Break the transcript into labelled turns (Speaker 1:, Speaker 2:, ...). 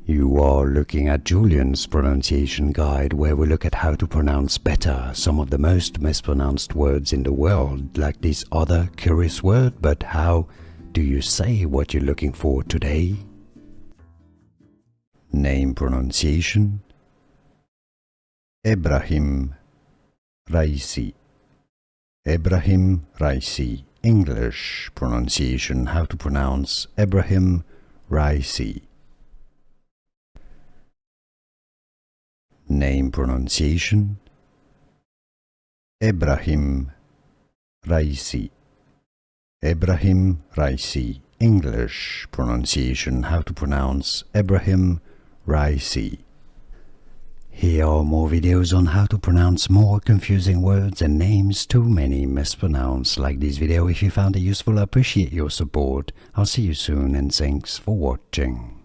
Speaker 1: You are looking at Julian's pronunciation guide, where we look at how to pronounce better some of the most mispronounced words in the world, like this other curious word. But how do you say what you're looking for today? Name pronunciation: Ebrahim Raisi. Ebrahim Raisi. English pronunciation: how to pronounce Ebrahim Raisi. Name pronunciation: Ebrahim Raisi. Ebrahim Raisi. English pronunciation: how to pronounce Ebrahim Raisi. Here are more videos on how to pronounce more confusing words and names too many mispronounced. Like this video if you found it useful. I appreciate your support. I'll see you soon and thanks for watching.